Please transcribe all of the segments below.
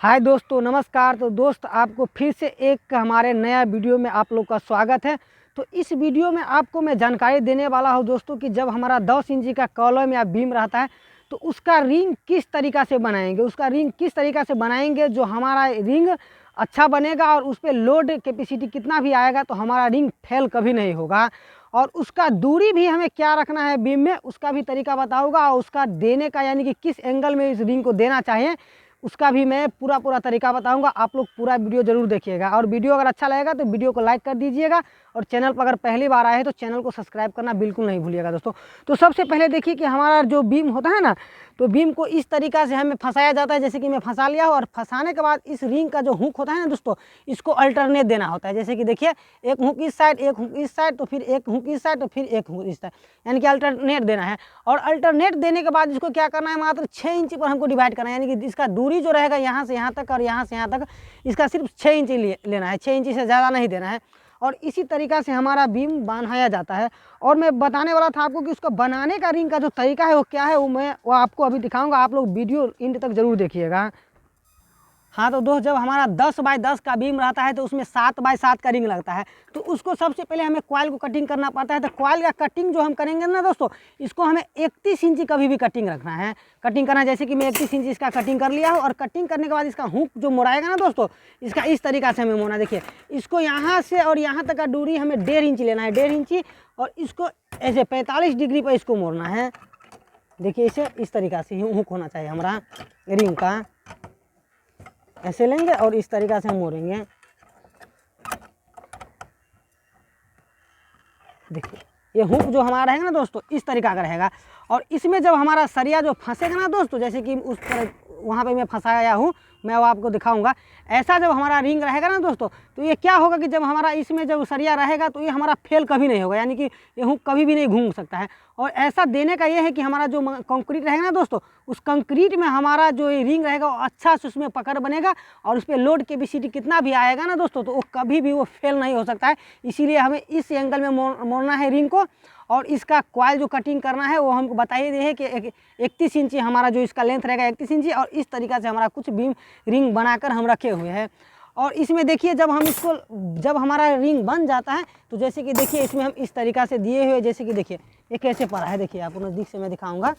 हाय दोस्तों, नमस्कार। तो दोस्त आपको फिर से एक हमारे नया वीडियो में आप लोग का स्वागत है। तो इस वीडियो में आपको मैं जानकारी देने वाला हूं दोस्तों कि जब हमारा 10 इंची का कॉलम या बीम रहता है तो उसका रिंग किस तरीक़ा से बनाएंगे, किस तरीक़ा से बनाएंगे जो हमारा रिंग अच्छा बनेगा और उस पर लोड कैपेसिटी कितना भी आएगा तो हमारा रिंग फेल कभी नहीं होगा। और उसका दूरी भी हमें क्या रखना है बीम में, उसका भी तरीका बताऊँगा। और उसका देने का यानी कि किस एंगल में इस रिंग को देना चाहिए उसका भी मैं पूरा तरीका बताऊंगा। आप लोग पूरा वीडियो जरूर देखिएगा और वीडियो अगर अच्छा लगेगा तो वीडियो को लाइक कर दीजिएगा और चैनल पर अगर पहली बार आए तो चैनल को सब्सक्राइब करना बिल्कुल नहीं भूलिएगा दोस्तों। तो सबसे पहले देखिए कि हमारा जो बीम होता है ना, तो बीम को इस तरीक़ा से हमें फंसाया जाता है। जैसे कि मैं फंसा लिया हूँ और फंसाने के बाद इस रिंग का जो हुक होता है ना दोस्तों, इसको अल्टरनेट देना होता है। जैसे कि देखिए, एक हुक इस साइड, एक हुक इस साइड, तो फिर एक हुक इस साइड, तो फिर एक हुक इस साइड, यानी कि अल्टरनेट देना है। और अल्टरनेट देने के बाद इसको क्या करना है, मात्र 6 इंची पर हमको डिवाइड करना है। यानी कि इसका दूरी जो रहेगा यहाँ से यहाँ तक और यहाँ से यहाँ तक, इसका सिर्फ 6 इंची लेना है। 6 इंची से ज़्यादा नहीं देना है। और इसी तरीक़ा से हमारा बीम बनाया जाता है। और मैं बताने वाला था आपको कि उसको बनाने का रिंग का जो तरीका है वो क्या है, वो आपको अभी दिखाऊंगा। आप लोग वीडियो एंड तक ज़रूर देखिएगा। हाँ तो दोस्त, जब हमारा 10 बाय 10 का बीम रहता है तो उसमें 7 बाय 7 का रिंग लगता है। तो उसको सबसे पहले हमें कॉइल को कटिंग करना पड़ता है। तो कॉइल का कटिंग जो हम करेंगे ना दोस्तों, इसको हमें 31 इंची कभी भी कटिंग रखना है, कटिंग करना है। जैसे कि मैं 31 इंची इसका कटिंग कर लिया हूँ। और कटिंग करने के बाद इसका हुक जो मोड़ाएगा ना दोस्तों, इसका इस तरीक़ा से हमें मोड़ना। देखिए, इसको यहाँ से और यहाँ तक का दूरी हमें 1.5 इंची लेना है, 1.5 इंची। और इसको ऐसे 45 डिग्री पर इसको मोड़ना है। देखिए, इसे इस तरीक़ा से हुक होना चाहिए हमारा रिंग का। ऐसे लेंगे और इस तरीक़ा से हम मोड़ेंगे। देखिए, ये हुक जो हमारा रहेगा ना दोस्तों, इस तरीक़ा का रहेगा। और इसमें जब हमारा सरिया जो फंसेगा ना दोस्तों, जैसे कि उस पर वहाँ पे मैं फंसाया हूँ, मैं वो आपको दिखाऊंगा। ऐसा जब हमारा रिंग रहेगा ना दोस्तों, तो ये क्या होगा कि जब हमारा इसमें जब सरिया रहेगा तो ये हमारा फेल कभी नहीं होगा, यानी कि ये हुक कभी भी नहीं घूम सकता है। और ऐसा देने का ये है कि हमारा जो कंक्रीट रहेगा ना दोस्तों, उस कंक्रीट में हमारा जो ये रिंग रहेगा वो अच्छा से उसमें पकड़ बनेगा। और उस पर लोड कैपेसिटी कितना भी आएगा ना दोस्तों, तो वो कभी भी वो फेल नहीं हो सकता है। इसीलिए हमें इस एंगल में मोड़ना है रिंग को। और इसका कॉइल जो कटिंग करना है वो हमको बताइए दिए है कि 31 इंची हमारा जो इसका लेंथ रहेगा, 31 इंची। और इस तरीक़ा से हमारा कुछ बीम रिंग बनाकर हम रखे हुए हैं। और इसमें देखिए, जब हमारा रिंग बन जाता है तो जैसे कि देखिए, इसमें हम इस तरीक़ा से दिए हुए, जैसे कि देखिए ये कैसे पड़ा है। देखिए, आपको नज़दीक से मैं दिखाऊंगा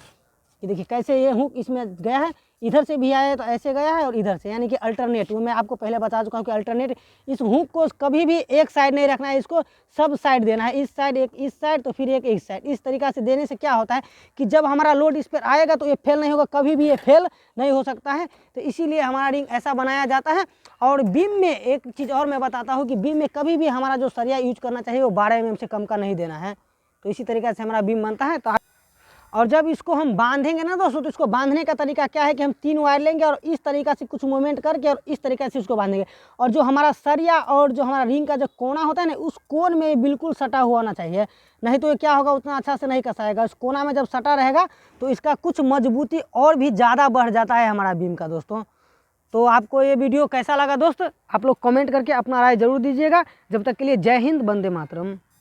कि देखिए कैसे ये हुक इसमें गया है। इधर से भी आया है तो ऐसे गया है, और इधर से, यानी कि अल्टरनेट। वो मैं आपको पहले बता चुका हूँ कि अल्टरनेट, इस हुक को कभी भी एक साइड नहीं रखना है, इसको सब साइड देना है। इस साइड एक, इस साइड, तो फिर एक इस साइड। इस तरीक़ा से देने से क्या होता है कि जब हमारा लोड इस पर आएगा तो ये फेल नहीं होगा, कभी भी ये फेल नहीं हो सकता है। तो इसीलिए हमारा रिंग ऐसा बनाया जाता है। और बीम में एक चीज़ और मैं बताता हूँ कि बीम में कभी भी हमारा जो सरिया यूज करना चाहिए वो 12 mm से कम का नहीं देना है। तो इसी तरीक़े से हमारा बीम बनता है। तो और जब इसको हम बांधेंगे ना दोस्तों, तो इसको बांधने का तरीका क्या है कि हम 3 वायर लेंगे और इस तरीक़ा से कुछ मूवमेंट करके और इस तरीक़े से उसको बांधेंगे। और जो हमारा सरिया और जो हमारा रिंग का जो कोना होता है ना, उस कोन में बिल्कुल सटा हुआ होना चाहिए, नहीं तो ये क्या होगा, उतना अच्छा से नहीं कसाएगा। उस कोना में जब सटा रहेगा तो इसका कुछ मजबूती और भी ज़्यादा बढ़ जाता है हमारा बीम का दोस्तों। तो आपको ये वीडियो कैसा लगा दोस्त, आप लोग कमेंट करके अपना राय ज़रूर दीजिएगा। जब तक के लिए जय हिंद, वंदे मातरम।